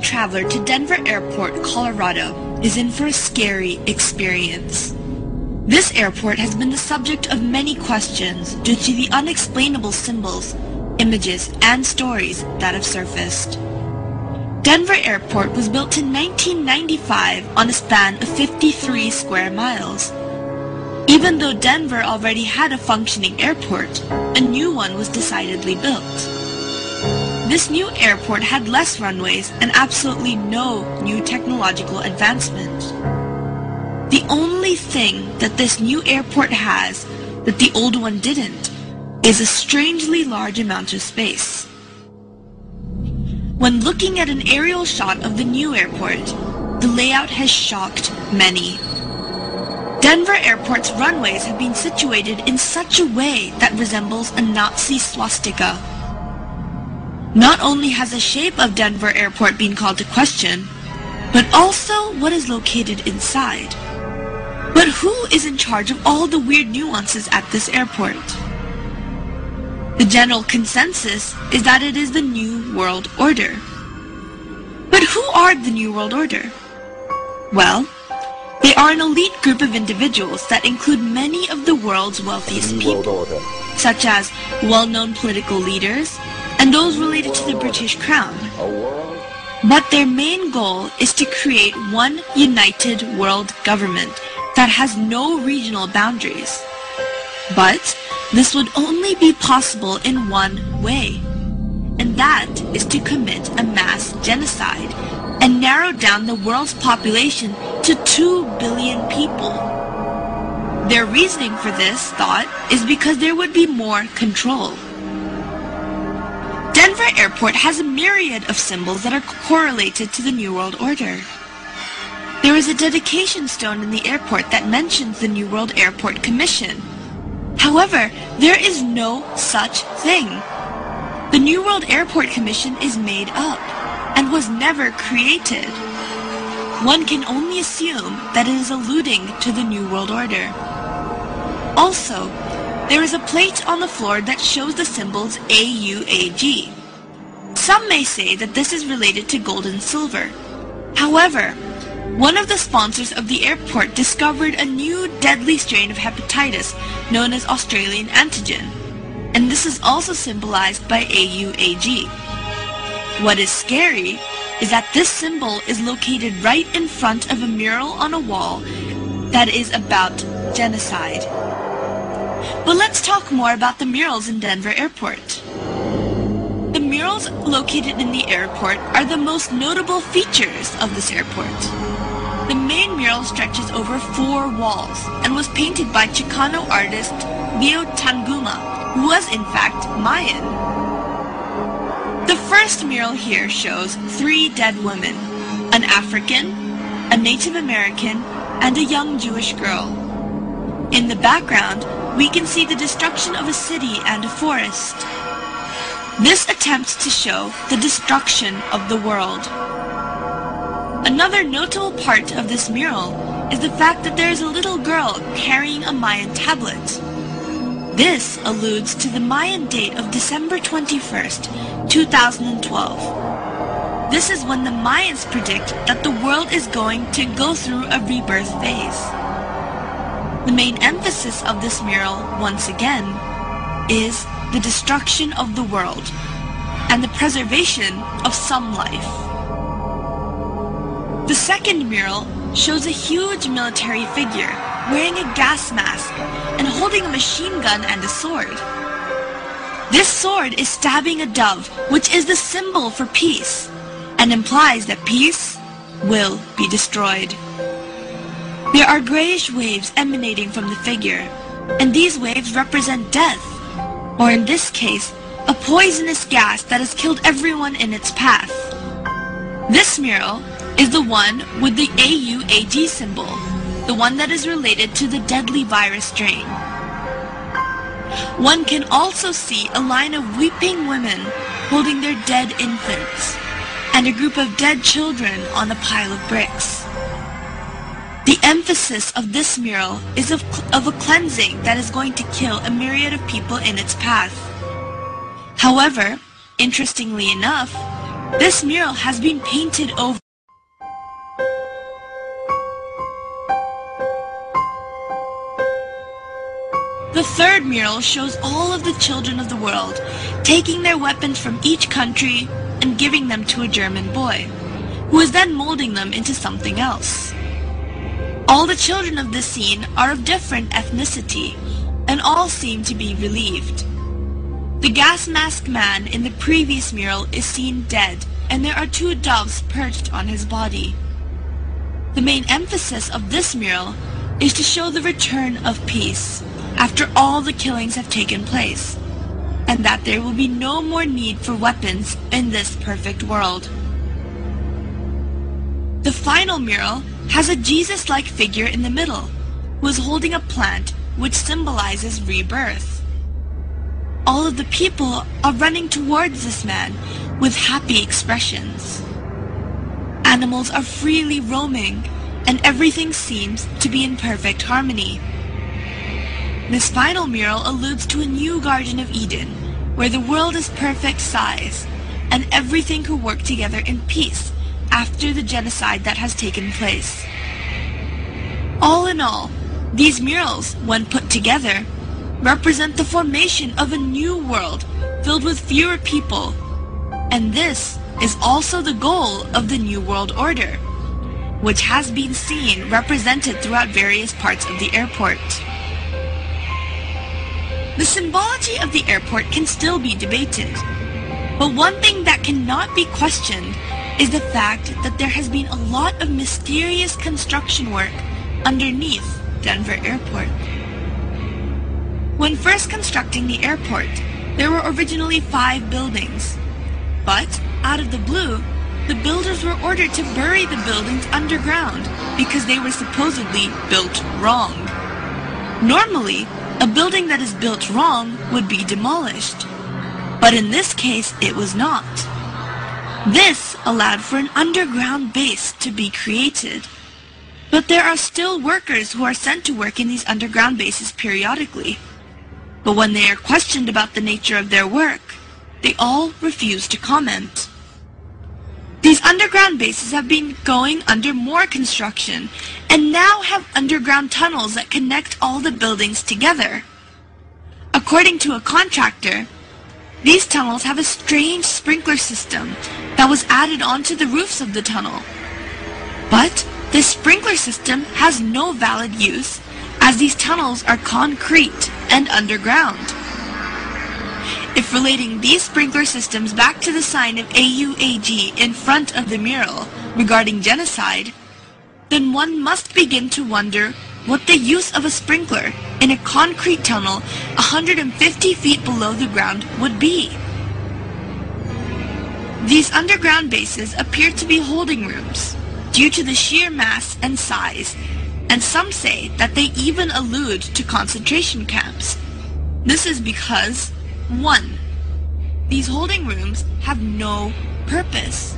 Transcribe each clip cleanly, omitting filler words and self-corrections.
traveler to Denver Airport, Colorado, is in for a scary experience. This airport has been the subject of many questions due to the unexplainable symbols, images, and stories that have surfaced. Denver Airport was built in 1995 on a span of 53 square miles. Even though Denver already had a functioning airport, a new one was decidedly built. This new airport had less runways and absolutely no new technological advancement. The only thing that this new airport has that the old one didn't is a strangely large amount of space. When looking at an aerial shot of the new airport, the layout has shocked many. Denver Airport's runways have been situated in such a way that resembles a Nazi swastika. Not only has the shape of Denver Airport been called to question, but also what is located inside. But who is in charge of all the weird nuances at this airport? The general consensus is that it is the New World Order. But who are the New World Order? Well, they are an elite group of individuals that include many of the world's wealthiest people, such as well-known political leaders and those related to the British Crown. But their main goal is to create one united world government that has no regional boundaries. But this would only be possible in one way, and that is to commit a mass genocide and narrow down the world's population to 2 billion people. Their reasoning for this thought is because there would be more control. Denver Airport has a myriad of symbols that are correlated to the New World Order. There is a dedication stone in the airport that mentions the New World Airport Commission. However, there is no such thing. The New World Airport Commission is made up and was never created. One can only assume that it is alluding to the New World Order. Also, there is a plate on the floor that shows the symbols AUAG. Some may say that this is related to gold and silver. However, one of the sponsors of the airport discovered a new deadly strain of hepatitis known as Australian antigen, and this is also symbolized by AUAG. What is scary is that this symbol is located right in front of a mural on a wall that is about genocide. But let's talk more about the murals in Denver Airport. The murals located in the airport are the most notable features of this airport. The main mural stretches over 4 walls and was painted by Chicano artist Leo Tanguma, who was in fact Mayan. The first mural here shows 3 dead women, an African, a Native American, and a young Jewish girl. In the background, we can see the destruction of a city and a forest. This attempts to show the destruction of the world. Another notable part of this mural is the fact that there is a little girl carrying a Mayan tablet. This alludes to the Mayan date of December 21st, 2012. This is when the Mayans predict that the world is going to go through a rebirth phase. The main emphasis of this mural, once again, is the destruction of the world and the preservation of some life. The second mural shows a huge military figure wearing a gas mask and holding a machine gun and a sword. This sword is stabbing a dove, which is the symbol for peace, and implies that peace will be destroyed. There are grayish waves emanating from the figure, and these waves represent death, or in this case, a poisonous gas that has killed everyone in its path. This mural is the one with the AUAG symbol, the one that is related to the deadly virus strain. One can also see a line of weeping women holding their dead infants, and a group of dead children on a pile of bricks. The emphasis of this mural is of a cleansing that is going to kill a myriad of people in its path. However, interestingly enough, This mural has been painted over. The third mural shows all of the children of the world taking their weapons from each country and giving them to a German boy, who is then molding them into something else. All the children of this scene are of different ethnicity, and all seem to be relieved. The gas mask man in the previous mural is seen dead, and there are 2 doves perched on his body. The main emphasis of this mural is to show the return of peace after all the killings have taken place, and that there will be no more need for weapons in this perfect world. The final mural has a Jesus-like figure in the middle, who is holding a plant which symbolizes rebirth. All of the people are running towards this man with happy expressions. Animals are freely roaming, and everything seems to be in perfect harmony. This final mural alludes to a new Garden of Eden, where the world is perfect size, and everything could work together in peace after the genocide that has taken place. All in all, these murals, when put together, represent the formation of a new world filled with fewer people, and this is also the goal of the New World Order, which has been seen represented throughout various parts of the airport. The symbology of the airport can still be debated, but one thing that cannot be questioned is the fact that there has been a lot of mysterious construction work underneath Denver Airport. When first constructing the airport, there were originally 5 buildings, but out of the blue, the builders were ordered to bury the buildings underground because they were supposedly built wrong. Normally, a building that is built wrong would be demolished, but in this case it was not. This allowed for an underground base to be created. But there are still workers who are sent to work in these underground bases periodically. But when they are questioned about the nature of their work, they all refuse to comment. These underground bases have been going under more construction and now have underground tunnels that connect all the buildings together. According to a contractor, these tunnels have a strange sprinkler system that was added onto the roofs of the tunnel. But this sprinkler system has no valid use, as these tunnels are concrete and underground. If relating these sprinkler systems back to the sign of AUAG in front of the mural regarding genocide, then one must begin to wonder what the use of a sprinkler in a concrete tunnel 150 feet below the ground would be. These underground bases appear to be holding rooms due to the sheer mass and size, and some say that they even allude to concentration camps. This is because 1. These holding rooms have no purpose,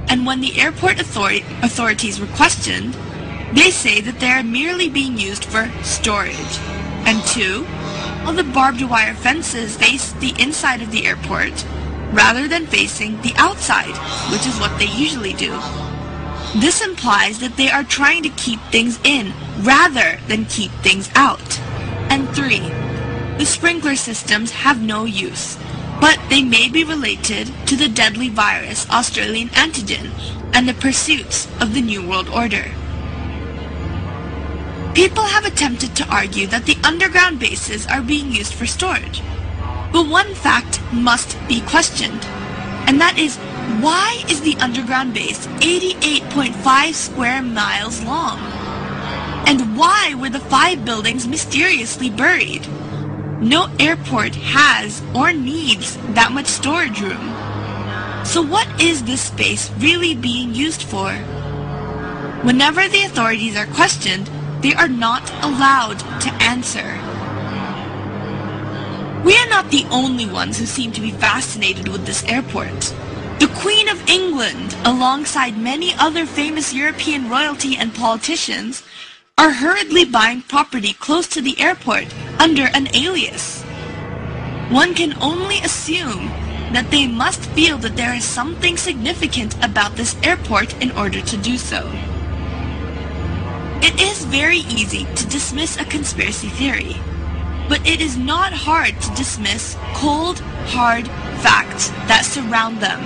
and when the airport authorities were questioned, they say that they are merely being used for storage. And 2, all the barbed wire fences face the inside of the airport rather than facing the outside, which is what they usually do. This implies that they are trying to keep things in rather than keep things out. And 3, the sprinkler systems have no use, but they may be related to the deadly virus Australian antigen and the pursuits of the New World Order. People have attempted to argue that the underground bases are being used for storage, but one fact must be questioned, and that is, why is the underground base 88.5 square miles long? And why were the 5 buildings mysteriously buried? No airport has or needs that much storage room. So what is this space really being used for? Whenever the authorities are questioned, they are not allowed to answer. We are not the only ones who seem to be fascinated with this airport. The Queen of England, alongside many other famous European royalty and politicians, are hurriedly buying property close to the airport under an alias. One can only assume that they must feel that there is something significant about this airport in order to do so. It is very easy to dismiss a conspiracy theory, but it is not hard to dismiss cold, hard facts that surround them.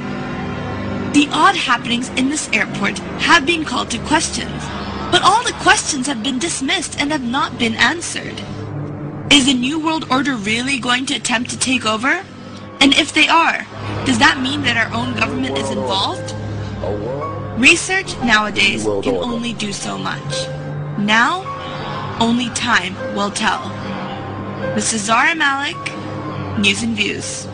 The odd happenings in this airport have been called to questions, but all the questions have been dismissed and have not been answered. Is the New World Order really going to attempt to take over? And if they are, does that mean that our own government is involved? Research nowadays can only do so much. Now, only time will tell. This is Zara Malik, News and Views.